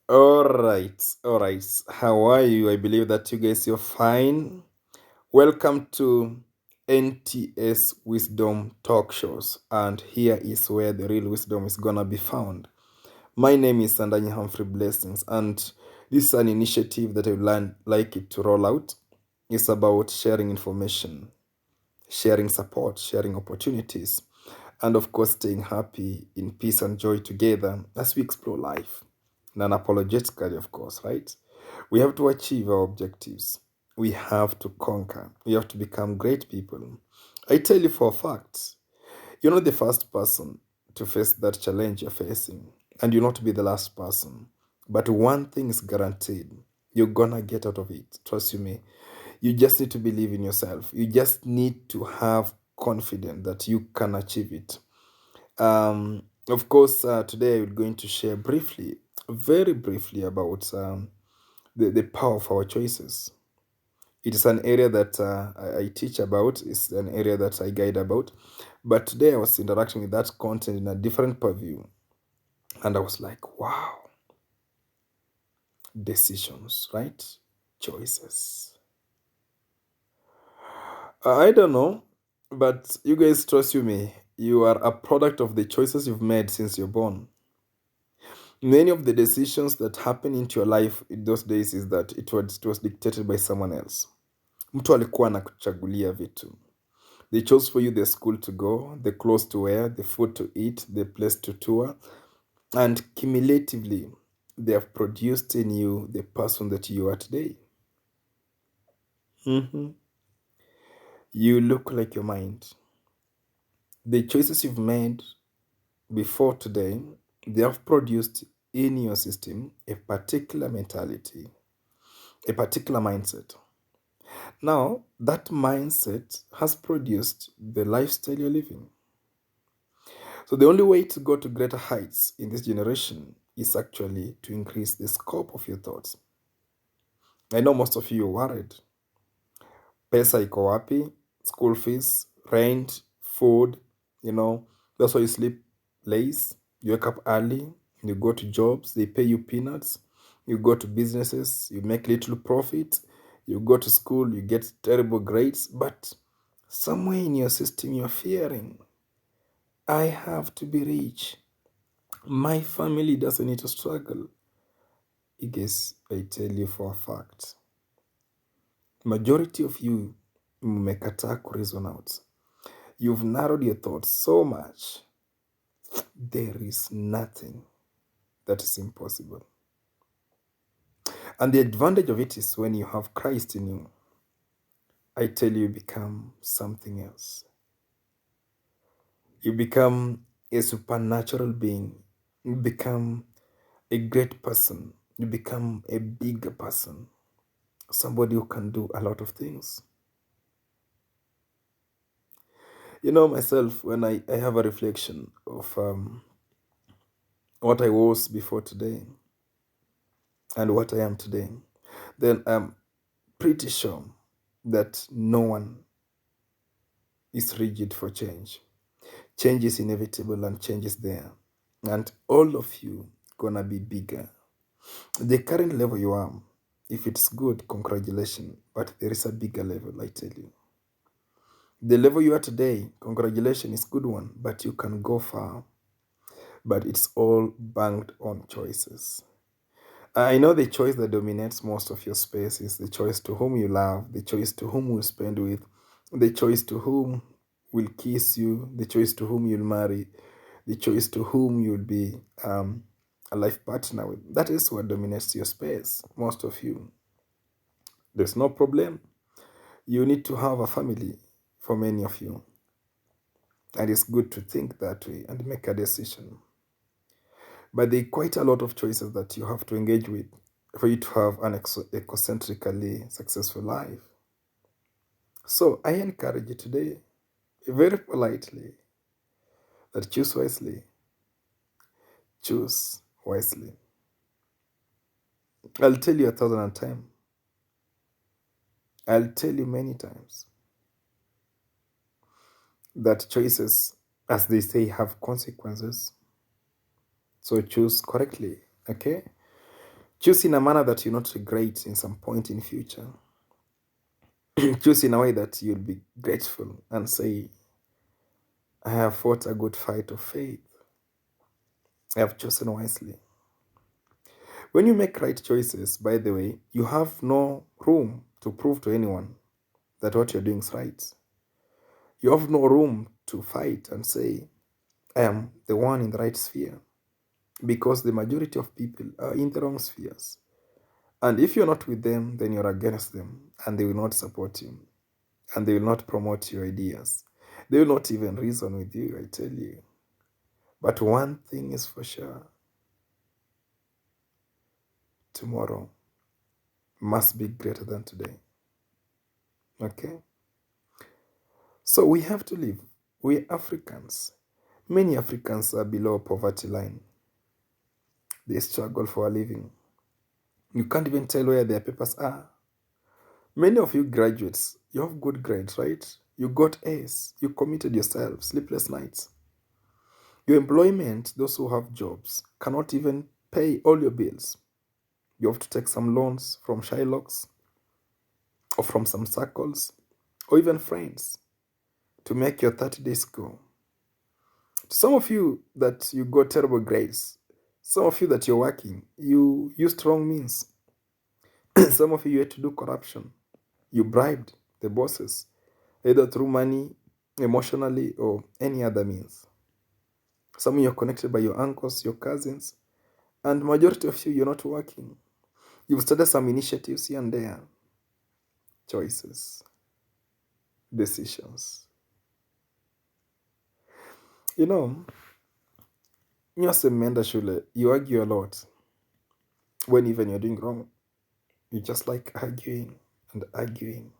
All right. How are you? I believe that you guys are fine. Welcome to NTS Wisdom Talk shows, and here is where the real wisdom is gonna be found. My name is Sandanya Humphrey Blessings, and this is an initiative that I would like it to roll out. It's about sharing information, sharing support, sharing opportunities, and of course, staying happy in peace and joy together as we explore life. Non-apologetically, of course, right? We have to achieve our objectives. We have to conquer. We have to become great people. I tell you for a fact, you're not the first person to face that challenge you're facing, and you'll not be the last person. But one thing is guaranteed, you're gonna get out of it. Trust you me. You just need to believe in yourself. You just need to have confidence that you can achieve it. Of course, today I'm going to share briefly, very briefly, about the power of our choices. It is an area that I teach about, it's an area that I guide about. But today I was interacting with that content in a different purview. And I was like, wow, decisions, right? Choices. I don't know, but you guys, trust you me, you are a product of the choices you've made since you're born. Many of the decisions that happen into your life in those days is that it was dictated by someone else. Mtu alikuwa anakuchagulia vitu. They chose for you the school to go, the clothes to wear, the food to eat, the place to tour, and cumulatively, they have produced in you the person that you are today. Mhm. You look like your mind. The choices you've made before today, they have produced in your system a particular mentality, a particular mindset. Now, that mindset has produced the lifestyle you're living. So, the only way to go to greater heights in this generation is actually to increase the scope of your thoughts. I know most of you are worried. Pesa iko wapi? School fees, rent, food, that's why you sleep late, you wake up early, you go to jobs, they pay you peanuts, you go to businesses, you make little profit, you go to school, you get terrible grades, but somewhere in your system you're fearing, I have to be rich. My family doesn't need to struggle. I guess I tell you for a fact, majority of you mmekataa kureason out. You've narrowed your thoughts so much. There is nothing that is impossible. And the advantage of it is when you have Christ in you, I tell you, become something else. You become a supernatural being. You become a great person. You become a bigger person. Somebody who can do a lot of things. Myself, when I have a reflection of what I was before today and what I am today, then I'm pretty sure that no one is rigid for change. Change is inevitable and change is there. And all of you gonna be bigger. The current level you are, if it's good, congratulations. But there is a bigger level, I tell you. The level you are today, congratulations, is good one, but you can go far. But it's all banked on choices. I know the choice that dominates most of your space is the choice to whom you love, the choice to whom you'll spend with, the choice to whom will kiss you, the choice to whom you'll marry, the choice to whom you'll be a life partner with. That is what dominates your space, most of you. There's no problem. You need to have a family for many of you. And it's good to think that way and make a decision. But there are quite a lot of choices that you have to engage with for you to have an ecocentrically successful life. So I encourage you today, very politely, that choose wisely. Choose wisely. I'll tell you 1,000 times. I'll tell you many times that choices, as they say, have consequences. So choose correctly, okay? Choose in a manner that you not regret in some point in future. Choose in a way that you'll be grateful and say, I have fought a good fight of faith. I have chosen wisely. When you make right choices, by the way, you have no room to prove to anyone that what you're doing is right. You have no room to fight and say, I am the one in the right sphere, because the majority of people are in the wrong spheres. And if you're not with them, then you're against them, and they will not support you, and they will not promote your ideas. They will not even reason with you, I tell you. But one thing is for sure, tomorrow must be greater than today. Okay? So we have to live. We Africans, many Africans are below poverty line. They struggle for a living. You can't even tell where their papers are. Many of you graduates, you have good grades, right? You got A's. You committed yourself, sleepless nights. Your employment, those who have jobs, cannot even pay all your bills. You have to take some loans from Shylocks or from some circles or even friends to make your 30 days go. Some of you that you got terrible grades, some of you that you're working, you used wrong means. Some of you had to do corruption. You bribed the bosses, either through money, emotionally, or any other means. Some of you are connected by your uncles, your cousins, and majority of you, you're not working. You've started some initiatives here and there. Choices, decisions. You know, nyose mmeenda shule, you argue a lot when even you're doing wrong. You just like arguing and arguing.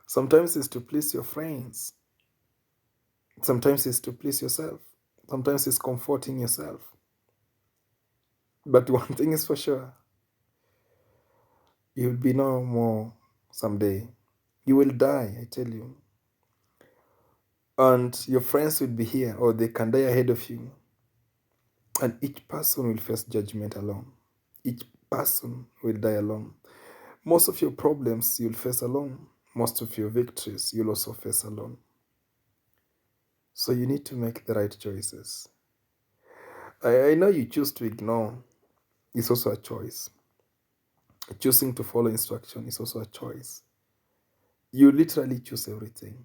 Sometimes it's to please your friends. Sometimes it's to please yourself. Sometimes it's comforting yourself. But one thing is for sure, you'll be no more someday. You will die, I tell you. And your friends will be here, or they can die ahead of you. And each person will face judgment alone. Each person will die alone. Most of your problems you'll face alone. Most of your victories you'll also face alone. So you need to make the right choices. I know you choose to ignore. It's also a choice. Choosing to follow instruction is also a choice. You literally choose everything.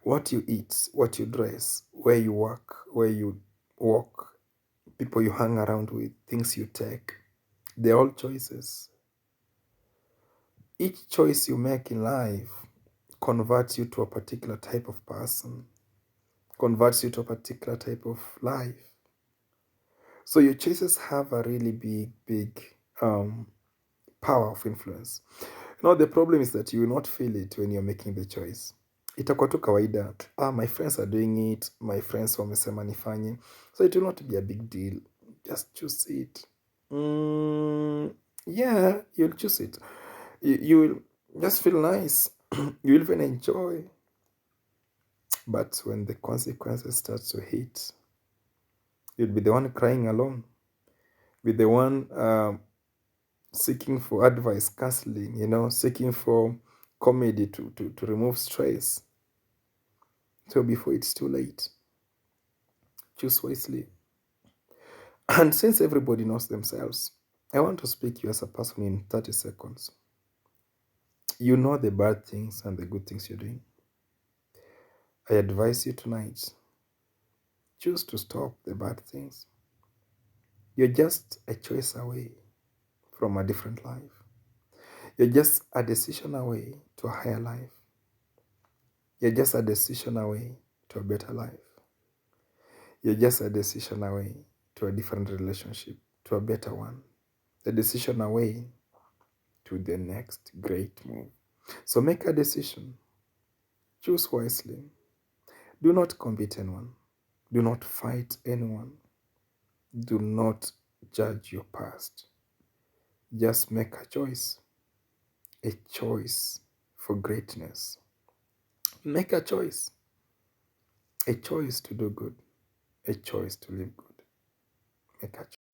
What you eat, what you dress, where you work, where you walk, people you hang around with, things you take. They're all choices. Each choice you make in life converts you to a particular type of person, converts you to a particular type of life. So your choices have a really big power of influence. The problem is that you will not feel it when you're making the choice. Itakuwa tu kawaida. My friends are doing it. My friends wamesema nifanye. So it will not be a big deal. Just choose it. Yeah, you'll choose it. You will just feel nice. You will even enjoy. But when the consequences start to hit, you'll be the one crying alone. Be the one seeking for advice, counseling, seeking for comedy to remove stress. So before it's too late, choose wisely. And since everybody knows themselves, I want to speak to you as a person in 30 seconds. You know the bad things and the good things you're doing. I advise you tonight, choose to stop the bad things. You're just a choice away from a different life. You're just a decision away to a higher life. You're just a decision away to a better life. You're just a decision away to a different relationship, to a better one. A decision away to the next great move. So make a decision. Choose wisely. Do not compete anyone. Do not fight anyone. Do not judge your past. Just make a choice. A choice for greatness. Make a choice. A choice to do good. A choice to live good. Make a choice.